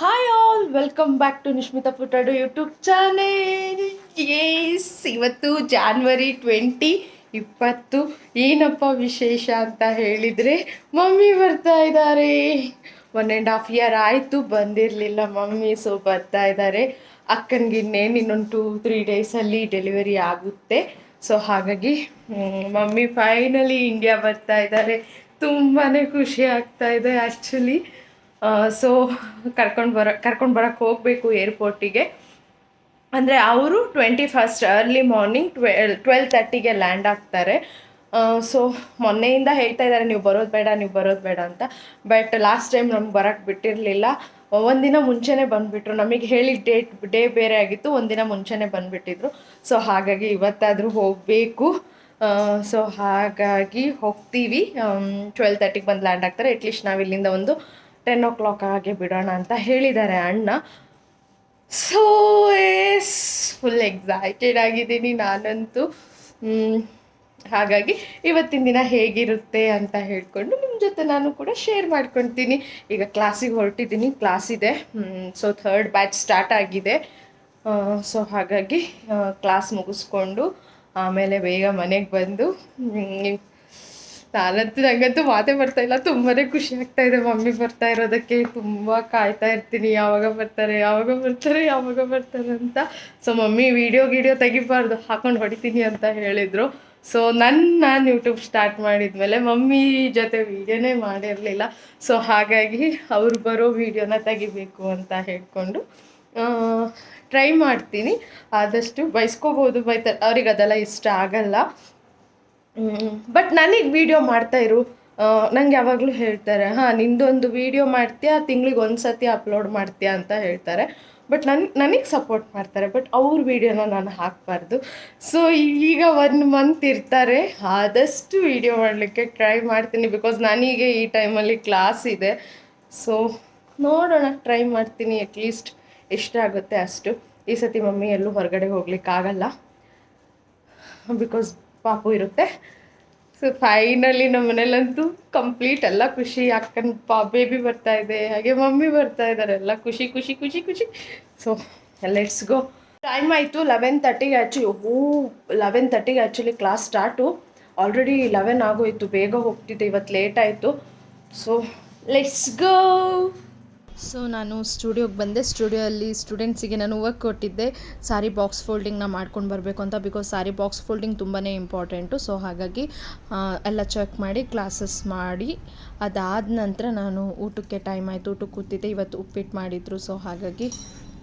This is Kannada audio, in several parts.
Hi all, welcome back to Nishmitha Putadu YouTube channel. ಇವತ್ತು January 2020. ಏನಪ್ಪ ವಿಶೇಷ ಅಂತ ಹೇಳಿದರೆ ಮಮ್ಮಿ ಬರ್ತಾ ಇದ್ದಾರೆ. 1.5 year ಆಯಿತು ಬಂದಿರಲಿಲ್ಲ ಮಮ್ಮಿ. ಸೊ ಬರ್ತಾ ಇದ್ದಾರೆ. ಅಕ್ಕನಿಗೆ ಇನ್ನೊಂದು 2-3 ಡೇಸಲ್ಲಿ ಡೆಲಿವರಿ ಆಗುತ್ತೆ. ಸೊ ಹಾಗಾಗಿ ಮಮ್ಮಿ ಫೈನಲಿ ಇಂಡಿಯಾ ಬರ್ತಾ ಇದ್ದಾರೆ. ತುಂಬಾ ಖುಷಿ ಆಗ್ತಾ ಇದೆ ಆ್ಯಕ್ಚುಲಿ. ಸೊ ಕರ್ಕೊಂಡು ಬರೋಕ್ಕೆ ಹೋಗಬೇಕು ಏರ್ಪೋರ್ಟಿಗೆ. ಅಂದರೆ ಅವರು 21st ಅರ್ಲಿ ಮಾರ್ನಿಂಗ್ 12:30ಗೆ ಲ್ಯಾಂಡ್ ಆಗ್ತಾರೆ. ಸೊ ಮೊನ್ನೆಯಿಂದ ಹೇಳ್ತಾ ಇದ್ದಾರೆ ನೀವು ಬರೋದು ಬೇಡ ಅಂತ. ಬಟ್ ಲಾಸ್ಟ್ ಟೈಮ್ ನಮ್ಗೆ ಬರೋಕ್ಕೆ ಬಿಟ್ಟಿರಲಿಲ್ಲ. ಒಂದಿನ ಮುಂಚೆನೇ ಬಂದುಬಿಟ್ರು. ನಮಗೆ ಹೇಳಿದ ಡೇ ಬೇರೆ ಆಗಿತ್ತು, ಒಂದಿನ ಮುಂಚೆನೇ ಬಂದುಬಿಟ್ಟಿದ್ರು. ಸೊ ಹಾಗಾಗಿ ಇವತ್ತಾದರೂ ಹೋಗಬೇಕು. ಸೊ ಹಾಗಾಗಿ ಹೋಗ್ತೀವಿ. 12:30ಗೆ ಬಂದು ಲ್ಯಾಂಡ್ ಆಗ್ತಾರೆ. ಅಟ್ಲೀಸ್ಟ್ ನಾವು ಇಲ್ಲಿಂದ ಒಂದು 10 o'clock ಹಾಗೆ ಬಿಡೋಣ ಅಂತ ಹೇಳಿದ್ದಾರೆ ಅಣ್ಣ. ಸೊ ಫುಲ್ ಎಕ್ಸೈಟೆಡ್ ಆಗಿದ್ದೀನಿ ನಾನಂತೂ. ಹಾಗಾಗಿ ಇವತ್ತಿನ ದಿನ ಹೇಗಿರುತ್ತೆ ಅಂತ ಹೇಳ್ಕೊಂಡು ನಿಮ್ಮ ಜೊತೆ ನಾನು ಕೂಡ ಶೇರ್ ಮಾಡ್ಕೊತೀನಿ. ಈಗ ಕ್ಲಾಸಿಗೆ ಹೊರಟಿದ್ದೀನಿ, ಕ್ಲಾಸ್ ಇದೆ. ಸೊ 3rd batch ಸ್ಟಾರ್ಟ್ ಆಗಿದೆ. ಸೊ ಹಾಗಾಗಿ ಕ್ಲಾಸ್ ಮುಗಿಸ್ಕೊಂಡು ಆಮೇಲೆ ಬೇಗ ಮನೆಗೆ ಬಂದು ನಂಗಂತೂ ಮಾತೇ ಬರ್ತಾಯಿಲ್ಲ. ತುಂಬಾ ಖುಷಿ ಆಗ್ತಾ ಇದೆ ಮಮ್ಮಿ ಬರ್ತಾ ಇರೋದಕ್ಕೆ. ತುಂಬ ಕಾಯ್ತಾ ಇರ್ತೀನಿ, ಯಾವಾಗ ಬರ್ತಾರೆ ಅಂತ. ಸೊ ಮಮ್ಮಿ ವಿಡಿಯೋ ತೆಗಿಬಾರ್ದು, ಹಾಕೊಂಡು ಹೊಡಿತೀನಿ ಅಂತ ಹೇಳಿದರು. ಸೊ ನಾನು ಯೂಟ್ಯೂಬ್ ಸ್ಟಾರ್ಟ್ ಮಾಡಿದ್ಮೇಲೆ ಮಮ್ಮಿ ಜೊತೆ ವೀಡಿಯೋನೇ ಮಾಡಿರಲಿಲ್ಲ. ಸೊ ಹಾಗಾಗಿ ಅವ್ರು ಬರೋ ವೀಡಿಯೋನ ತೆಗಿಬೇಕು ಅಂತ ಹೇಳ್ಕೊಂಡು ಟ್ರೈ ಮಾಡ್ತೀನಿ. ಆದಷ್ಟು ಬೈಸ್ಕೋಬೋದು, ಅವ್ರಿಗೆ ಅದೆಲ್ಲ ಇಷ್ಟ ಆಗಲ್ಲ. ಬಟ್ ನನಗೆ ವೀಡಿಯೋ ಮಾಡ್ತಾಯಿರು, ನಂಗೆ ಯಾವಾಗಲೂ ಹೇಳ್ತಾರೆ, ನಿಂದೊಂದು ವೀಡಿಯೋ ಮಾಡ್ತೀಯಾ, ತಿಂಗ್ಳಿಗೆ 1 ಸತಿ ಅಪ್ಲೋಡ್ ಮಾಡ್ತೀಯಾ ಅಂತ ಹೇಳ್ತಾರೆ. ಬಟ್ ನನಗೆ ಸಪೋರ್ಟ್ ಮಾಡ್ತಾರೆ. ಬಟ್ ಅವ್ರ ವೀಡಿಯೋನ ನಾನು ಹಾಕಬಾರ್ದು. ಸೊ ಈಗ 1 month ಇರ್ತಾರೆ. ಆದಷ್ಟು ವೀಡಿಯೋ ಮಾಡಲಿಕ್ಕೆ ಟ್ರೈ ಮಾಡ್ತೀನಿ. ಬಿಕಾಸ್ ನನಗೆ ಈ ಟೈಮಲ್ಲಿ ಕ್ಲಾಸ್ ಇದೆ. ಸೊ ನೋಡೋಣ, ಟ್ರೈ ಮಾಡ್ತೀನಿ. ಅಟ್ಲೀಸ್ಟ್ ಎಷ್ಟಾಗುತ್ತೆ ಅಷ್ಟು. ಈ ಸತಿ ಮಮ್ಮಿ ಎಲ್ಲೂ ಹೊರಗಡೆ ಹೋಗ್ಲಿಕ್ಕಾಗಲ್ಲ, ಬಿಕಾಸ್ ಪಾಪು ಇರುತ್ತೆ. ಸೊ ಫೈನಲಿ ನಮ್ಮ ಮನೇಲಂತೂ ಕಂಪ್ಲೀಟ್ ಎಲ್ಲ ಖುಷಿ. ಅಕ್ಕನ ಬೇಬಿ ಬರ್ತಾ ಇದೆ, ಹಾಗೆ ಮಮ್ಮಿ ಬರ್ತಾ ಇದ್ದಾರೆ. ಎಲ್ಲ ಖುಷಿ. So let's go. ಟೈಮ್ ಆಯಿತು 11:30ಗೆ. 11:30ಗೆ ಆ್ಯಕ್ಚುಲಿ ಕ್ಲಾಸ್ ಸ್ಟಾರ್ಟು. ಆಲ್ರೆಡಿ 11 ಆಗೋಯಿತು. ಬೇಗ ಹೋಗ್ತಿದ್ದೆ, ಇವತ್ತು ಲೇಟ್ ಆಯಿತು. So let's go. ಸೊ ನಾನು ಸ್ಟುಡಿಯೋಗೆ ಬಂದೆ. ಸ್ಟುಡಿಯೋಲ್ಲಿ ಸ್ಟೂಡೆಂಟ್ಸಿಗೆ ನಾನು ವರ್ಕ್ ಕೊಟ್ಟಿದ್ದೆ, ಸಾರಿ ಬಾಕ್ಸ್ ಫೋಲ್ಡಿಂಗ್ನ ಮಾಡ್ಕೊಂಡು ಬರಬೇಕು ಅಂತ. ಬಿಕಾಸ್ ಸಾರಿ ಬಾಕ್ಸ್ ಫೋಲ್ಡಿಂಗ್ ತುಂಬಾ ಇಂಪಾರ್ಟೆಂಟು. ಸೊ ಹಾಗಾಗಿ ಎಲ್ಲ ಚೆಕ್ ಮಾಡಿ ಕ್ಲಾಸಸ್ ಮಾಡಿ ಅದಾದ ನಂತರ ನಾನು ಊಟಕ್ಕೆ ಟೈಮ್ ಆಯಿತು. ಊಟಕ್ಕೆ ಕೂತಿದ್ದೆ. ಇವತ್ತು ಉಪ್ಪಿಟ್ಟು ಮಾಡಿದರು. ಸೊ ಹಾಗಾಗಿ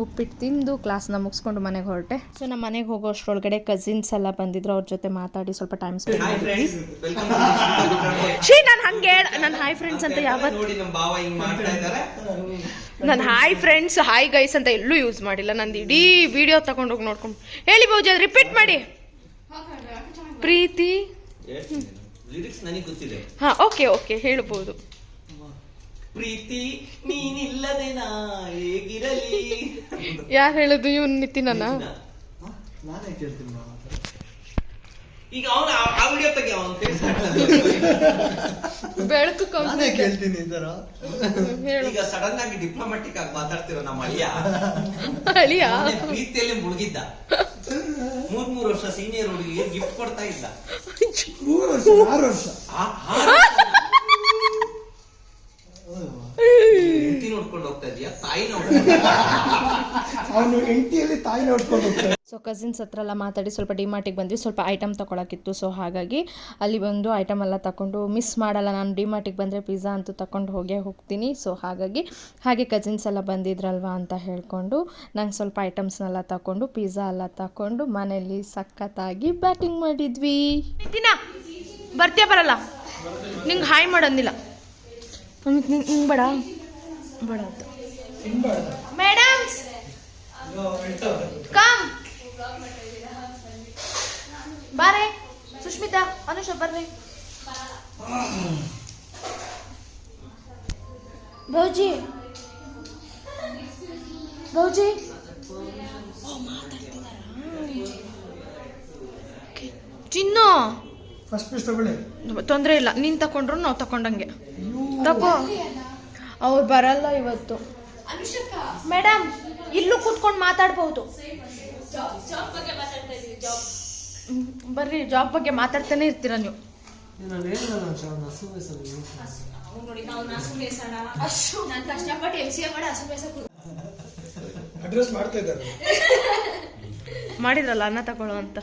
ಉಪ್ಪಿಟ್ಟು ತಿಂದು ಕ್ಲಾಸ್ನ ಮುಗಿಸ್ಕೊಂಡು ಮನೆಗೆ ಹೊರಟೆ. ಸೊ ನಮ್ಮ ಮನೆಗೆ ಹೋಗೋ ಅಷ್ಟರೊಳಗಡೆ ಕಸಿನ್ಸ್ ಎಲ್ಲ ಬಂದಿದ್ರು. ಅವ್ರ ಜೊತೆ ಮಾತಾಡಿ ಸ್ವಲ್ಪ ಟೈಮ್ ಸ್ಪೆಂಡ್ ಮಾಡಿದ್ವಿ. ನಾನು ಹಾಯ್ ಫ್ರೆಂಡ್ಸ್ ಅಂತ ಯಾವತ್ತು ನಾನು ಹಾಯ್ ಫ್ರೆಂಡ್ಸ್ ಹಾಯ್ ಗೈಸ್ ಅಂತ ಎಲ್ಲೂ ಯೂಸ್ ಮಾಡಿಲ್ಲ. ನಂದು ಇಡೀ ವಿಡಿಯೋ ತಗೊಂಡೋಗಿ ನೋಡ್ಕೊಂಡು ಹೇಳಿ ಬಹುಜ, ರಿಪೀಟ್ ಮಾಡಿ. ಪ್ರೀತಿ, ಓಕೆ ಹೇಳ್ಬೋದು. ಪ್ರೀತಿ ನೀನಿಲ್ಲದೆ ನಾ ಹೇಗಿರಲಿ. ಯಾರು ಹೇಳುದು? ಇವನ್ ನಿತಿನ. ಈಗ ಅವನು ಆ ವಿಡಿಯೋ ತೆಗಿ, ಅವನು ಬೆಳಕು ಕೇಳ್ತೀನಿ. ಈಗ ಸಡನ್ ಆಗಿ ಡಿಪ್ಲೊಮ್ಯಾಟಿಕ್ ಆಗಿ ಮಾತಾಡ್ತಿರೋ ನಮ್ಮ ಅಳಿಯ ಪ್ರೀತಿಯಲ್ಲಿ ಮುಳುಗಿದ್ದ. 3 ವರ್ಷ ಸೀನಿಯರ್ ಹುಡುಗಿಗೆ ಗಿಫ್ಟ್ ಕೊಡ್ತಾ ಇದ್ದ. 6 ವರ್ಷ ಹೆಂಡತಿ ನೋಡ್ಕೊಂಡು ಹೋಗ್ತಾ ಇದೀಯಾ, ತಾಯಿ ನೋಡ್ಕೊಂಡು ಅವನು ಹೆಂಡತಿಯಲ್ಲಿ ತಾಯಿ ನೋಡ್ಕೊಂಡು ಹೋಗ್ತಾರೆ. ಸೊ ಕಸಿನ್ಸ್ ಹತ್ರ ಎಲ್ಲ ಮಾತಾಡಿ ಸ್ವಲ್ಪ ಡಿಮಾರ್ಟಿಗೆ ಬಂದ್ವಿ. ಸ್ವಲ್ಪ ಐಟಮ್ ತೊಗೊಳಕ್ಕಿತ್ತು. ಸೊ ಹಾಗಾಗಿ ಅಲ್ಲಿ ಬಂದು ಐಟಮ್ ಎಲ್ಲ ತಗೊಂಡು ಮಿಸ್ ಮಾಡಲ್ಲ. ನಾನು ಡಿಮಾರ್ಟಿಗೆ ಬಂದರೆ ಪಿಜ್ಜಾ ಅಂತೂ ತಗೊಂಡು ಹೋಗ್ತೀನಿ. ಸೊ ಹಾಗೆ ಕಸಿನ್ಸ್ ಎಲ್ಲ ಬಂದಿದ್ರಲ್ವಾ ಅಂತ ಹೇಳ್ಕೊಂಡು ನಂಗೆ ಸ್ವಲ್ಪ ಐಟಮ್ಸ್ನೆಲ್ಲ ತಗೊಂಡು ಪಿಜ್ಜಾ ಎಲ್ಲ ತಗೊಂಡು ಮನೇಲಿ ಸಖತ್ತಾಗಿ ಬ್ಯಾಟಿಂಗ್ ಮಾಡಿದ್ವಿ. ಬರ್ತೀಯ ಬರಲ್ಲ? ನಿಂಗೆ ಹಾಯ್ ಮಾಡೋದಿಲ್ಲ. ನಿಂಗೆ ಬೇಡ ಅಂತ ಮೇಡಮ್ಸ್ ಕಮ್ ಬಾರೆ. ಸುಷ್ಮಿತಾ, ಅನುಷ ಬರ್ರಿ. ಭೌಜಿ ಚಿನ್ನು ಫಸ್ಟ್ ಪೀಸ್ ತಗೊಳ್ಳಿ, ತೊಂದರೆ ಇಲ್ಲ. ನೀನು ತಗೊಂಡ್ರು ನಾವು ತಗೊಂಡಂಗೆ ತಗೋ. ಅವ್ರು ಬರಲ್ಲ ಇವತ್ತು. ಮೇಡಮ್ ಇಲ್ಲೂ ಕೂತ್ಕೊಂಡು ಮಾತಾಡ್ಬಹುದು. ಬರ್ರಿ, ಜಾಬ್ ಬಗ್ಗೆ ಮಾತಾಡ್ತಾನೆ ಇರ್ತೀರಾ ನೀವು. ಅಡ್ರೆಸ್ ಮಾಡ್ತಾ ಇದ್ದಾರೆ. ಮಾಡಿದ್ರಲ್ಲ ಅನ್ನ ತಗೊಳ್ಳೋ ಅಂತ.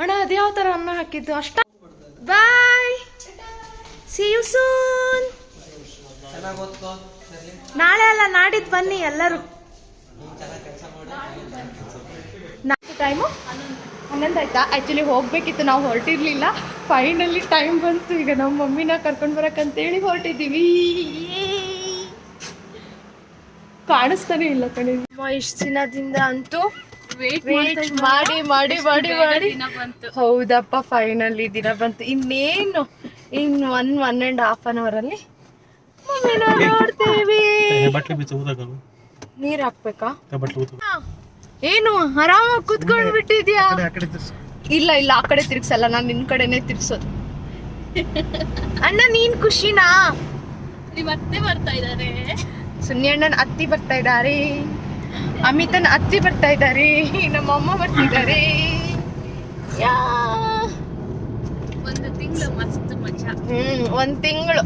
ಅಣ್ಣ ಅದ್ಯಾವ ಥರ ಅನ್ನ ಹಾಕಿದ್ದು ಅಷ್ಟ. ಬಾಯ್, ಸಿ ಯು ಸೂನ್. ನಾಳೆ ಅಲ್ಲ ನಾಡಿದ್ದು ಬನ್ನಿ ಎಲ್ಲರೂ. ಟೈಮು 11 ಆಯ್ತಾ? ಆ್ಯಕ್ಚುಲಿ ಹೋಗ್ಬೇಕಿತ್ತು, ನಾವು ಹೊರಟಿರ್ಲಿಲ್ಲ. ಫೈನಲಿ ಟೈಮ್ ಬಂತು. ಈಗ ನಮ್ಮ ಮಮ್ಮಿನ ಕರ್ಕೊಂಡು ಬರಕ್ಕಂತೇಳಿ ಹೊರಟಿದ್ದೀವಿ. ಕಾಣಿಸ್ತಾನೆ ಇಲ್ಲ ಕಣೆ. ಇಷ್ಟು ದಿನದಿಂದ ಅಂತೂ ವೇಟ್ ಮಾಡಿ ಮಾಡಿ ಮಾಡಿ ಮಾಡಿ ಹೌದಪ್ಪ, ಫೈನಲಿ ದಿನ ಬಂತು. ಇನ್ನೇನು ಇನ್ನು 1.5 ಅವರಲ್ಲಿ ಮಮ್ಮಿನ ನೋಡ್ತೇವೆ. ನೀರ್ ಹಾಕ್ಬೇಕಾ? ಏನು ಆರಾಮಾಗಿ ಕುತ್ಕೊಂಡ್ ಬಿಟ್ಟಿದ್ಯಾ? ಇಲ್ಲ ಇಲ್ಲ, ಆ ಕಡೆ ತಿರ್ಗ್ಸಲ್ಲ, ನಾನು ನಿನ್ ಕಡೆನೆ ತಿರ್ಗ್ಸೋದು. ಅಣ್ಣ ನೀನ್ ಖುಷಿನಾ? ನಿಮ್ ಅತ್ತೆ ಬರ್ತಾ ಇದಾರೆ, ಸುನ್ನಿ ಅಣ್ಣನ ಅತ್ತಿ ಬರ್ತಾ ಇದ್ದಾರೆ, ಅಮಿತನ ಅತ್ತಿ ಬರ್ತಾ ಇದ್ದಾರೆ, ನಮ್ಮ ಅಮ್ಮ ಬರ್ತಿದ್ದಾರೆ. ಒಂದು ತಿಂಗಳು ಮಸ್ತ್ ಮಜಾ. 1 ತಿಂಗಳು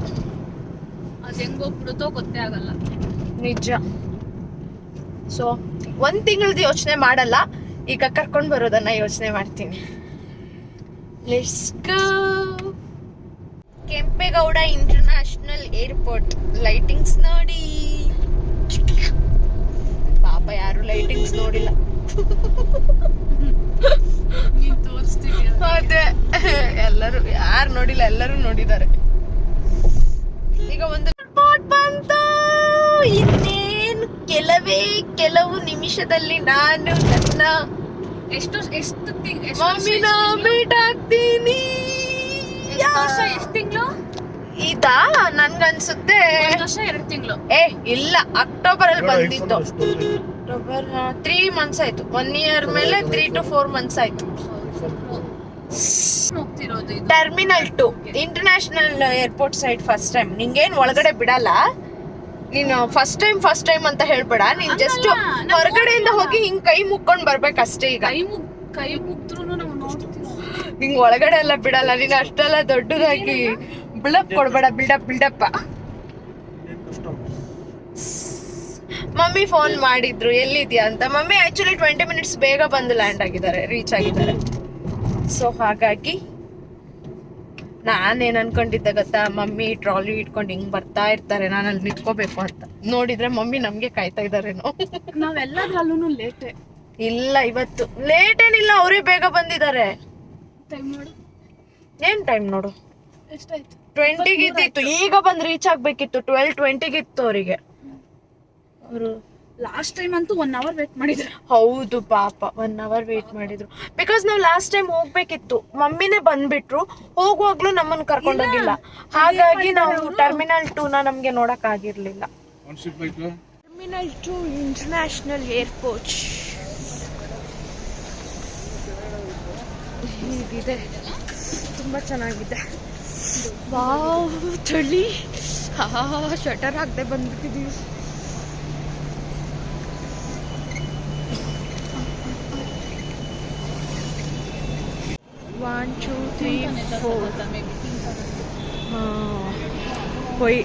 ಅದ್ ಹೆಂಗೋಗ್ಬಿಡುತ್ತೋ ಗೊತ್ತೇ ಆಗಲ್ಲ. ನಿಜ. ಸೊ 1 ತಿಂಗಳದ್ದು ಯೋಚನೆ ಮಾಡಲ್ಲ, ಈಗ ಕರ್ಕೊಂಡು ಬರೋದನ್ನ ಯೋಚನೆ ಮಾಡ್ತೀನಿ. Let's go. Kempegowda international airport. Lightings ನೋಡಿ. ಪಾಪ ಯಾರು ಲೈಟಿಂಗ್ಸ್ ನೋಡಿಲ್ಲ. ನೀನ್ ತೋರಿಸ್ತೀವಿ. ಅದೇ ಎಲ್ಲರೂ ಯಾರು ನೋಡಿಲ್ಲ, ಎಲ್ಲರೂ ನೋಡಿದ್ದಾರೆ. ಈಗ ಒಂದು ಏರ್ಪೋರ್ಟ್ ಬಂತು. ಇನ್ನೇನು ಕೆಲವು ನಿಮಿಷದಲ್ಲಿ ನಾನು ನನ್ನ ಮಮ್ಮಿನ ಮೀಟ್ ಆಗ್ತೀನಿ. ಎಷ್ಟು ತಿಂಗಳು ಇದಾ? ನನ್ಗನ್ಸುತ್ತೆ 1 ವರ್ಷ 2 ತಿಂಗಳು. ಇಲ್ಲ, ಅಕ್ಟೋಬರ್ ಅಲ್ಲಿ ಬಂದಿತ್ತು. ಅಕ್ಟೋಬರ್ 3 ಮಂತ್ಸ್ ಆಯ್ತು. 1 ಇಯರ್ ಮೇಲೆ 3 to 4 ಮಂತ್ಸ್ ಆಯ್ತು. ಹೋಗ್ತಿರೋದು ಇದು terminal 2 international airport side. First time ನಿಂಗೇನ್ ಒಳಗಡೆ ಬಿಡಲ್ಲ. ನೀನು ಫಸ್ಟ್ ಟೈಮ್ ಅಂತ ಹೇಳ್ಬೇಡ. ನೀನ್ ಜಸ್ಟ್ ಹೊರಗಡೆಯಿಂದ ಹೋಗಿ ಹಿಂಗ್ ಕೈ ಮುಕ್ಕೊಂಡ್ ಬರ್ಬೇಕಷ್ಟೇ. ಈಗ ಕೈ ಮುಗ್ದ್ರು ನಾವು ನೋಡ್ತೀವಿ. ಹಿಂಗ್ ಒಳಗಡೆ ಎಲ್ಲ ಬಿಡಲ್ಲ. ನೀನ್ ಅಷ್ಟೆಲ್ಲ ದೊಡ್ಡದಾಗಿ ಬಿಲ್ಡಪ್ ಕೊಡ್ಬೇಡ. ಬಿಲ್ಡಪ್ಪ. ಮಮ್ಮಿ ಫೋನ್ ಮಾಡಿದ್ರು ಎಲ್ಲಿದ್ಯಾ ಅಂತ. ಮಮ್ಮಿ ಆಕ್ಚುಲಿ 20 ಮಿನಿಟ್ಸ್ ಬೇಗ ಬಂದು ಲ್ಯಾಂಡ್ ಆಗಿದ್ದಾರೆ, ರೀಚ್ ಆಗಿದ್ದಾರೆ. ಸೊ ಹಾಗಾಗಿ ನಾನೇನ್ ಅನ್ಕೊಂಡಿದ್ದೆ ಗೊತ್ತಾ, ಮಮ್ಮಿ ಟ್ರಾಲಿ ಇಟ್ಕೊಂಡು ಹಿಂಗ್ ಬರ್ತಾ ಇರ್ತಾರೆ, ನಾನು ಅಲ್ಲಿ ನಿಂತ್ಕೋಬೇಕು ಅಂತ. ನೋಡಿದ್ರೆ ಮಮ್ಮಿ ನಮ್ಗೆ ಕಾಯ್ತಾ ಇದಾರೇನೋ. ನಾವೆಲ್ಲದ್ರಲ್ಲೂ ಲೇಟೆ. ಇಲ್ಲ, ಇವತ್ತು ಲೇಟ್ ಏನಿಲ್ಲ, ಅವರೇ ಬೇಗ ಬಂದಿದ್ದಾರೆ. ಟೈಮ್ ನೋಡು. ಏನ್ ಟೈಮ್ ನೋಡು? ಎಷ್ಟಾಯ್ತು? 20 ಇದ್ದಿತ್ತು, ಈಗ ಬಂದ್ ರೀಚ್ ಆಗ್ಬೇಕಿತ್ತು. 12:20 ಇತ್ತು ಅವರಿಗೆ. ಅವರು ಲಾಸ್ಟ್ ಟೈಮ್ ಅಂತೂ 1 ಅವರ್ ವೇಟ್ ಮಾಡಿದ್ರು. ಹೌದು ಪಾಪ, 1 ಅವರ್ ವೇಟ್ ಮಾಡಿದ್ರು. ಬಿಕಾಸ್ ನಾವು ಲಾಸ್ಟ್ ಟೈಮ್ ಹೋಗ್ಬೇಕಿತ್ತು, ಮಮ್ಮಿನೇ ಬಂದ್ಬಿಟ್ರು. ಹೋಗುವಾಗ್ಲೂ ನಮ್ಮನ್ನ ಕರ್ಕೊಂಡೋಗಿಲ್ಲ. ಹಾಗಾಗಿ ನಾವು ಟರ್ಮಿನಲ್ 2 ನಮ್ಗೆ ನೋಡಕ್ ಆಗಿರ್ಲಿಲ್ಲ. ಟರ್ಮಿನಲ್ 2 ಇಂಟರ್ನ್ಯಾಷನಲ್ ಏರ್ಪೋರ್ಟ್ ಹೀಗಿದೆ. ತುಂಬಾ ಚೆನ್ನಾಗಿದೆ. ವಾವ್, ಚಳಿ. ಶಟರ್ ಹಾಕ್ದೆ ಬಂದ್ಬಿಟ್ಟಿದೀವಿ. One, two, three, 4. ಹೋಯ್.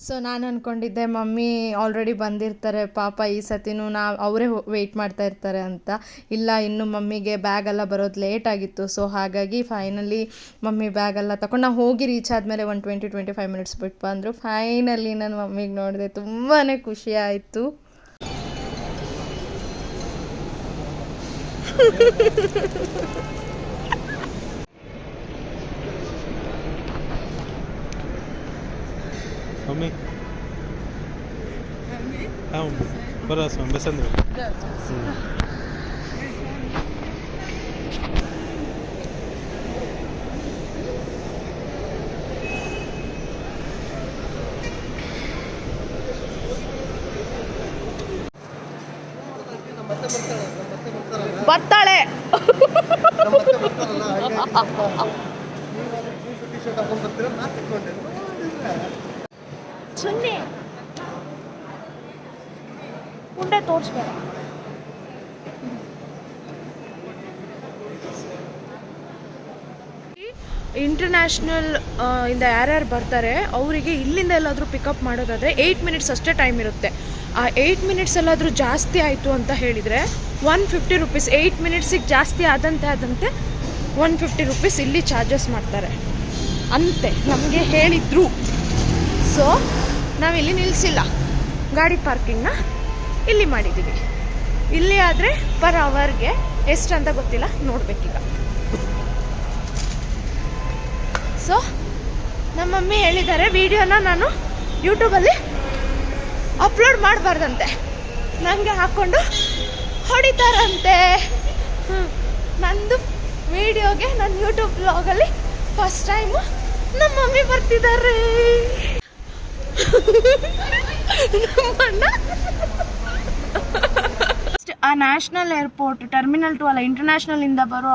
ಸೊ ನಾನು ಅಂದ್ಕೊಂಡಿದ್ದೆ ಮಮ್ಮಿ ಆಲ್ರೆಡಿ ಬಂದಿರ್ತಾರೆ ಪಾಪ, ಈ ಸತಿನೂ ಅವರೇ ವೆಯ್ಟ್ ಮಾಡ್ತಾ ಇರ್ತಾರೆ ಅಂತ. ಇಲ್ಲ, ಇನ್ನು ಮಮ್ಮಿಗೆ ಬ್ಯಾಗೆಲ್ಲ ಬರೋದು ಲೇಟ್ ಆಗಿತ್ತು. ಸೊ ಹಾಗಾಗಿ ಫೈನಲಿ ಮಮ್ಮಿ ಬ್ಯಾಗೆಲ್ಲ ತಗೊಂಡು ನಾವು ಹೋಗಿ ರೀಚ್ ಆದಮೇಲೆ 20-25 ಮಿನಿಟ್ಸ್ ಬಿಟ್ಟು ಬಂದರು. ಫೈನಲಿ ನಾನು ಮಮ್ಮಿಗೆ ನೋಡಿದೆ, ತುಂಬಾ ಖುಷಿ ಆಯಿತು. Mami. Para empezando. ಬರ್ತಾಳೆ. ಸುನ್ನಿ ಉಂಡೆ ತೋರಿಸ್ಬೇಡ. ಇಂಟರ್ನ್ಯಾಷನಲ್ ಇಂದ ಯಾರ್ಯಾರು ಬರ್ತಾರೆ ಅವರಿಗೆ ಇಲ್ಲಿಂದ ಎಲ್ಲಾದರೂ ಪಿಕಪ್ ಮಾಡೋದಾದರೆ 8 ಮಿನಿಟ್ಸ್ ಅಷ್ಟೇ ಟೈಮ್ ಇರುತ್ತೆ. ಆ 8 ಮಿನಿಟ್ಸ್ ಎಲ್ಲಾದರೂ ಜಾಸ್ತಿ ಆಯಿತು ಅಂತ ಹೇಳಿದರೆ 150 ರುಪೀಸ್. 8 ಮಿನಿಟ್ಸಿಗೆ ಜಾಸ್ತಿ ಆದಂತೆ 150 ರುಪೀಸ್ ಇಲ್ಲಿ ಚಾರ್ಜಸ್ ಮಾಡ್ತಾರೆ ಅಂತೆ ನಮಗೆ ಹೇಳಿದ್ರು. ಸೊ ನಾವಿಲ್ಲಿ ನಿಲ್ಲಿಸಿಲ್ಲ, ಗಾಡಿ ಪಾರ್ಕಿಂಗ್ನ ಇಲ್ಲಿ ಮಾಡಿದ್ದೀವಿ. ಇಲ್ಲಿ ಆದರೆ ಪರ್ ಅವರ್ಗೆ ಎಷ್ಟು ಅಂತ ಗೊತ್ತಿಲ್ಲ, ನೋಡಬೇಕೀಗ. ಸೊ ನಮ್ಮ ಮಮ್ಮಿ ಹೇಳಿದ್ದಾರೆ ವಿಡಿಯೋನ ನಾನು ಯೂಟ್ಯೂಬಲ್ಲಿ ಅಪ್ಲೋಡ್ ಮಾಡಬಾರ್ದಂತೆ, ನನಗೆ ಹಾಕ್ಕೊಂಡು ಹೊಡಿತಾರಂತೆ. ನಂದು ವಿಡಿಯೋಗೆ ನನ್ನ ಯೂಟ್ಯೂಬ್ ಬ್ಲಾಗಲ್ಲಿ ಫಸ್ಟ್ ಟೈಮು ನಮ್ಮ ಮಮ್ಮಿ ಬರ್ತಿದ್ದಾರೆ. ಆ ನ್ಯಾಷನಲ್ ಏರ್ಪೋರ್ಟ್ ಟರ್ಮಿನಲ್ 2 ಅಲ್ಲ, ಇಂಟರ್ನ್ಯಾಷನಲಿಂದ ಬರೋ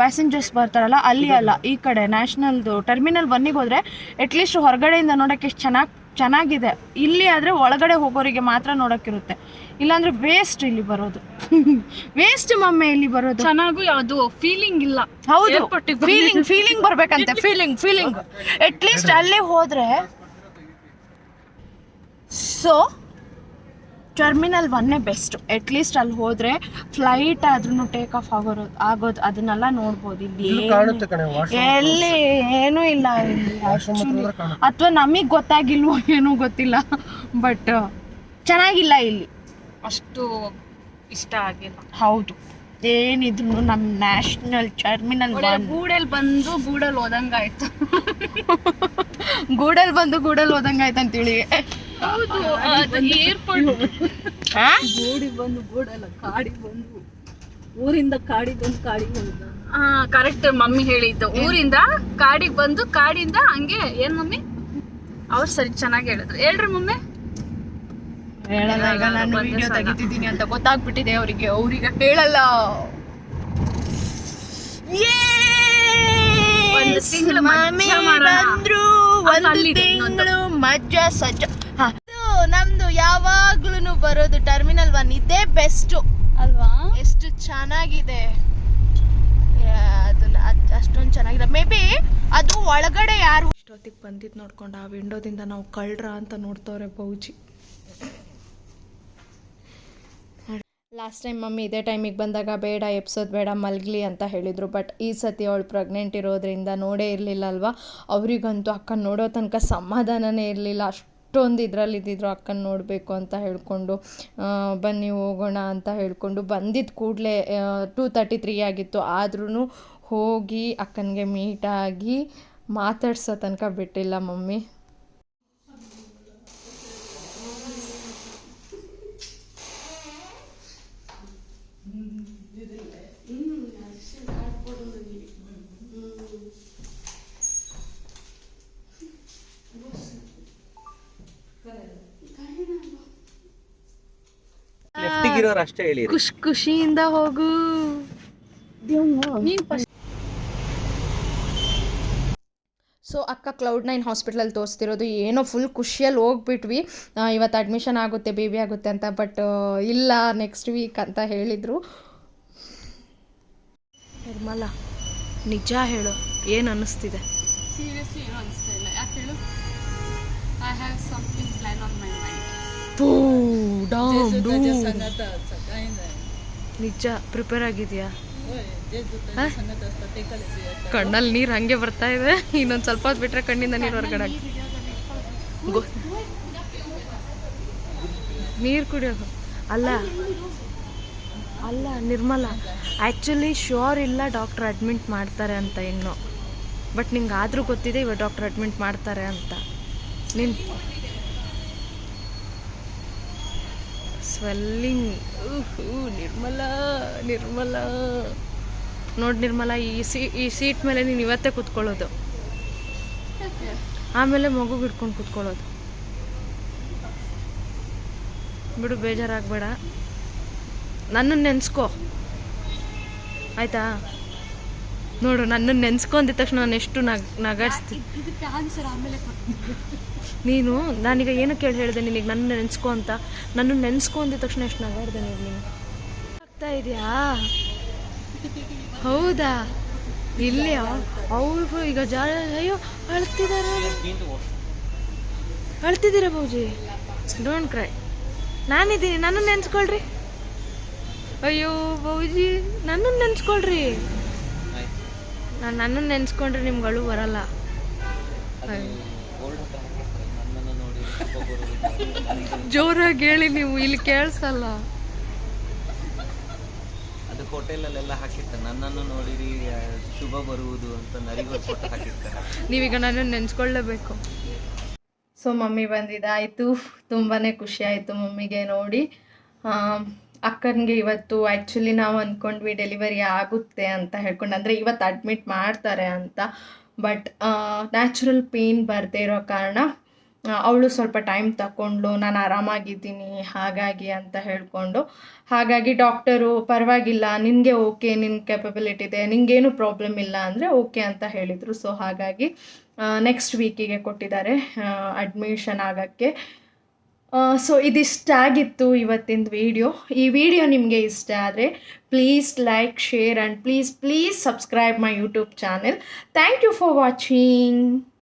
ಪ್ಯಾಸೆಂಜರ್ಸ್ ಬರ್ತಾರಲ್ಲ ಅಲ್ಲಿ ಅಲ್ಲ, ಈ ಕಡೆ ನ್ಯಾಷನಲ್ದು ಟರ್ಮಿನಲ್ 1ಗೆ ಹೋದರೆ ಅಟ್ಲೀಸ್ಟ್ ಹೊರಗಡೆಯಿಂದ ನೋಡೋಕ್ಕೆ ಎಷ್ಟು ಚೆನ್ನಾಗಿದೆ. ಇಲ್ಲಿ ಆದರೆ ಒಳಗಡೆ ಹೋಗೋರಿಗೆ ಮಾತ್ರ ನೋಡೋಕ್ಕಿರುತ್ತೆ, ಇಲ್ಲಾಂದರೆ ವೇಸ್ಟ್ ಇಲ್ಲಿ ಬರೋದು. ವೇಸ್ಟ್ ಮಮ್ಮಿ ಇಲ್ಲಿ ಬರೋದು. ಚೆನ್ನಾಗೂ ಯಾವುದು ಫೀಲಿಂಗ್ ಇಲ್ಲ. ಹೌದು, ಫೀಲಿಂಗ್ ಬರ್ಬೇಕಂತೆ. ಫೀಲಿಂಗ್ ಅಟ್ಲೀಸ್ಟ್ ಅಲ್ಲಿ ಹೋದರೆ. So terminal 1 best. ಅಟ್ಲೀಸ್ಟ್ ಅಲ್ಲಿ ಹೋದರೆ ಫ್ಲೈಟ್ ಆದ್ರೂ ಟೇಕ್ ಆಫ್ ಆಗೋದು ಅದನ್ನೆಲ್ಲ ನೋಡ್ಬೋದು. ಇಲ್ಲಿ ಎಲ್ಲಿ ಏನೂ ಇಲ್ಲ ಇಲ್ಲಿ ಆ್ಯಕ್ಚುಲಿ, ಅಥವಾ ನಮಗೆ ಗೊತ್ತಾಗಿಲ್ವೋ ಏನೂ ಗೊತ್ತಿಲ್ಲ, ಬಟ್ ಚೆನ್ನಾಗಿಲ್ಲ ಇಲ್ಲಿ, ಅಷ್ಟು ಇಷ್ಟ ಆಗಿಲ್ಲ. ಹೌದು, ಏನಿದ್ರು ನಮ್ಮ ನ್ಯಾಷನಲ್ ಟರ್ಮಿನಲ್ 1 ಗೂಡಲ್ಲಿ ಬಂದು ಗೂಡಲ್ಲಿ ಹೋದಂಗಾಯ್ತು. ಗೂಡಲ್ಲಿ ಬಂದು ಗೂಡಲ್ಲಿ ಹೋದಂಗಾಯ್ತು ಅಂತೇಳಿ. ಹೌದು, ಏರ್ಪೋರ್ಟ್ ಗೋಡಿ ಬಂದು ಗೋಡಲ್ಲ, ಕಾಡಿ ಬಂದು ಊರಿಂದ ಕಾಡಿಗೆ ಬಂದು ಕಾಡಿಗೆ ಹೋದ. ಕರೆಕ್ಟ್ ಮಮ್ಮಿ ಹೇಳಿದ್ದು, ಊರಿಂದ ಕಾಡಿಗೆ ಬಂದು ಕಾಡಿಂದ ಹಂಗೆ. ಏನ್ ಮಮ್ಮಿ ಅವ್ರು ಸರಿ ಚೆನ್ನಾಗಿ ಹೇಳಿದ್ರು. ಹೇಳ್ರಿ ಮಮ್ಮಿ. ಹೇಳಲ್ಲ, ಈಗ ನಾನು ವಿಡಿಯೋ ತೆಗಿತಿದ್ದೀನಿ ಅಂತ ಗೊತ್ತಾಗ್ಬಿಟ್ಟಿದೆ ಅವ್ರಿಗೆ ಹೇಳಲ್ಲ. ಒಂದು ತಿಂಗಳು ಬಂದ್ರು, ಒಂದು ತಿಂಗಳು ಮಜ್ಜಾ ಸಜ್ಜ. ನಮ್ದು ಯಾವಾಗ್ಲೂ ಬರೋದು ಟರ್ಮಿನಲ್ 1 ಇದೇ ಬೆಸ್ಟ್ ಅಲ್ವಾ? ಎಷ್ಟು ಚೆನ್ನಾಗಿದೆ, ಅದನ್ನ ಅಷ್ಟೊಂದು ಚೆನ್ನಾಗಿದೆ. ಮೇ ಬಿ ಅದು ಒಳಗಡೆ ಯಾರು ಇಷ್ಟೊತ್ತಿಗೆ ಬಂದಿದ್ದು ನೋಡ್ಕೊಂಡು ಆ ವಿಂಡೋದಿಂದ ನಾವು ಕಳ್ರ ಅಂತ ನೋಡ್ತವ್ರೆ ಬೌಜಿ. ಲಾಸ್ಟ್ ಟೈಮ್ ಮಮ್ಮಿ ಇದೇ ಟೈಮಿಗೆ ಬಂದಾಗ ಬೇಡ ಎಪ್ಸೋದು ಬೇಡ ಮಲಗಲಿ ಅಂತ ಹೇಳಿದರು. ಬಟ್ ಈ ಸತಿ ಅವಳು ಪ್ರೆಗ್ನೆಂಟ್ ಇರೋದ್ರಿಂದ ನೋಡೇ ಇರಲಿಲ್ಲ ಅಲ್ವಾ. ಅವರಿಗಂತೂ ಅಕ್ಕನ ನೋಡೋ ತನಕ ಸಮಾಧಾನನೇ ಇರಲಿಲ್ಲ. ಅಷ್ಟೊಂದು ಇದರಲ್ಲಿದ್ದಿದ್ರು ಅಕ್ಕನ ನೋಡಬೇಕು ಅಂತ ಹೇಳ್ಕೊಂಡು, ಬನ್ನಿ ಹೋಗೋಣ ಅಂತ ಹೇಳ್ಕೊಂಡು ಬಂದಿದ್ದ ಕೂಡಲೇ 2:33 ಆಗಿತ್ತು. ಆದ್ರೂ ಹೋಗಿ ಅಕ್ಕನಿಗೆ ಮೀಟಾಗಿ ಮಾತಾಡ್ಸೋ ತನಕ ಬಿಟ್ಟಿಲ್ಲ ಮಮ್ಮಿ. ಲೆಫ್ಟಿಗಿರೋರು ಅಷ್ಟೇ ಹೇಳಿ, ಖುಷಿಯಿಂದ ಹೋಗು. ಸೊ ಅಕ್ಕ Cloud9 ಹಾಸ್ಪಿಟ್ಲಲ್ಲಿ ತೋರಿಸ್ತಿರೋದು. ಏನೋ ಫುಲ್ ಖುಷಿಯಲ್ಲಿ ಹೋಗ್ಬಿಟ್ವಿ, ಇವತ್ತು ಅಡ್ಮಿಷನ್ ಆಗುತ್ತೆ, ಬೇಬಿ ಆಗುತ್ತೆ ಅಂತ. ಬಟ್ ಇಲ್ಲ, ನೆಕ್ಸ್ಟ್ ವೀಕ್ ಅಂತ ಹೇಳಿದರು. ನಿರ್ಮಲ, ನಿಜ ಹೇಳು, ಏನು ಅನ್ನಿಸ್ತಿದೆ? ಸೀರಿಯಸ್ಲಿ ಏನು ಅನಿಸ್ತಾ ಇಲ್ಲ. ಯಾಕೆ ಹೇಳು? I have something plan on my mind. ನಿಜ ಪ್ರಿಪೇರ್ ಆಗಿದೆಯಾ? ಕಣ್ಣಲ್ಲಿ ನೀರು ಹಂಗೆ ಬರ್ತಾ ಇದೆ. ಇನ್ನೊಂದು ಸ್ವಲ್ಪ ಹೊತ್ತು ಬಿಟ್ರೆ ಕಣ್ಣಿಂದ ನೀರು ಹೊರಗಡೆ. ನೀರು ಕುಡಿಯೋದು ಅಲ್ಲ ನಿರ್ಮಲ, ಆ್ಯಕ್ಚುಲಿ ಶ್ಯೂರ್ ಇಲ್ಲ ಡಾಕ್ಟ್ರ್ ಅಡ್ಮಿಟ್ ಮಾಡ್ತಾರೆ ಅಂತ ಇನ್ನು. ಬಟ್ ನಿಂಗೆ ಆದರೂ ಗೊತ್ತಿದೆ ಇವಾಗ ಡಾಕ್ಟ್ರ್ ಅಡ್ಮಿಟ್ ಮಾಡ್ತಾರೆ ಅಂತ. ನಿನ್ ಸ್ವೆಲ್ಲಿಂಗ್ ನಿರ್ಮಲ ನೋಡಿ ನಿರ್ಮಲ, ಈ ಸೀಟ್ ಮೇಲೆ ನೀನು ಇವತ್ತೇ ಕೂತ್ಕೊಳ್ಳೋದು, ಆಮೇಲೆ ಮಗು ಹಿಡ್ಕೊಂಡು ಕೂತ್ಕೊಳ್ಳೋದು. ಬಿಡು, ಬೇಜಾರಾಗಬೇಡ, ನನ್ನನ್ನು ನೆನೆಸ್ಕೋ ಆಯಿತಾ? ನೋಡು ನನ್ನನ್ನು ನೆನ್ಸ್ಕೊಂಡಿದ ತಕ್ಷಣ ನಾನು ಎಷ್ಟು ನಗಾಡ್ಸ್ತೀನಿ. ಇದಕ್ಕೆ ಆನ್ಸರ್ ಆಮೇಲೆ ನೀನು ನಾನೀಗ ಏನು ಕೇಳಿ ಹೇಳಿದೆ ನಿನಗೆ ನನ್ನ ನೆನೆಸ್ಕೊ ಅಂತ. ನನ್ನನ್ನು ನೆನೆಸ್ಕೊ ಅಂದಿದ ತಕ್ಷಣ ಎಷ್ಟು ನಗಾಡ್ದೆ ನೋಡಿ ನೀನು. ಆಗ್ತಾ ಇದೆಯಾ? ಹೌದಾ? ಇಲ್ಲಿ ಅವರು ಈಗ ಅಯ್ಯೋ ಅಳ್ತಿದ್ದೀರಾ ಬೌಜಿ? ಡೋಂಟ್ ಕ್ರೈ, ನಾನಿದ್ದೀನಿ, ನನ್ನನ್ನು ನೆನ್ಸ್ಕೊಳ್ರಿ. ಅಯ್ಯೋ ಬೌಜಿ ನನ್ನನ್ನು ನೆನ್ಸ್ಕೊಳ್ರಿ. ನನ್ನನ್ನು ನೆನ್ಸ್ಕೊಂಡ್ರೆ ನಿಮ್ಗೆ ಅಳು ಬರಲ್ಲ. ಜೋರಾಗಿ ಹೇಳಿ, ನೀವು ಇಲ್ಲಿ ಕೇಳಿಸಲ್ಲ. ಅದು ಹೋಟೆಲಲ್ಲೆಲ್ಲ ಹಾಕಿರ್ತಾರೆ, ನನ್ನನ್ನು ನೋಡಿರಿ ಶುಭ ಬರುವುದು ಅಂತ ನರಿಗಳು ಫೋಟೋ ಹಾಕಿರ್ತಾರೆ. ನೀವೀಗ ನನ್ನನ್ನು ನೆನ್ಸ್ಕೊಳ್ಳೇಬೇಕು. ಸೊ ಮಮ್ಮಿ ಬಂದಿದ್ದಾಯಿತು, ತುಂಬಾ ಖುಷಿ ಆಯಿತು ಮಮ್ಮಿಗೆ ನೋಡಿ. ಅಕ್ಕನಿಗೆ ಇವತ್ತು ಆ್ಯಕ್ಚುಲಿ ನಾವು ಅಂದ್ಕೊಂಡ್ವಿ ಡೆಲಿವರಿ ಆಗುತ್ತೆ ಅಂತ ಹೇಳ್ಕೊಂಡು, ಅಂದರೆ ಇವತ್ತು ಅಡ್ಮಿಟ್ ಮಾಡ್ತಾರೆ ಅಂತ. ಬಟ್ ನ್ಯಾಚುರಲ್ ಪೇಯ್ನ್ ಬರದೇ ಇರೋ ಕಾರಣ ಅವಳು ಸ್ವಲ್ಪ ಟೈಮ್ ತಗೊಂಡ್ಳು, ನಾನು ಆರಾಮಾಗಿದ್ದೀನಿ ಹಾಗಾಗಿ ಅಂತ ಹೇಳಿಕೊಂಡು. ಹಾಗಾಗಿ ಡಾಕ್ಟರು ಪರವಾಗಿಲ್ಲ, ನಿನಗೆ ಓಕೆ, ನಿನ್ನ ಕೆಪಬಿಲಿಟಿ ಇದೆ, ನಿನಗೇನು ಪ್ರಾಬ್ಲಮ್ ಇಲ್ಲ ಅಂದರೆ ಓಕೆ ಅಂತ ಹೇಳಿದರು. ಸೊ ಹಾಗಾಗಿ ನೆಕ್ಸ್ಟ್ ವೀಕಿಗೆ ಕೊಟ್ಟಿದ್ದಾರೆ ಅಡ್ಮಿಷನ್ ಆಗೋಕ್ಕೆ. ಸೊ ಇದಿಷ್ಟಾಗಿತ್ತು ಇವತ್ತಿನ ವಿಡಿಯೋ. ಈ ವಿಡಿಯೋ ನಿಮಗೆ ಇಷ್ಟ ಆದರೆ please like, share and please subscribe my YouTube channel. Thank you for watching.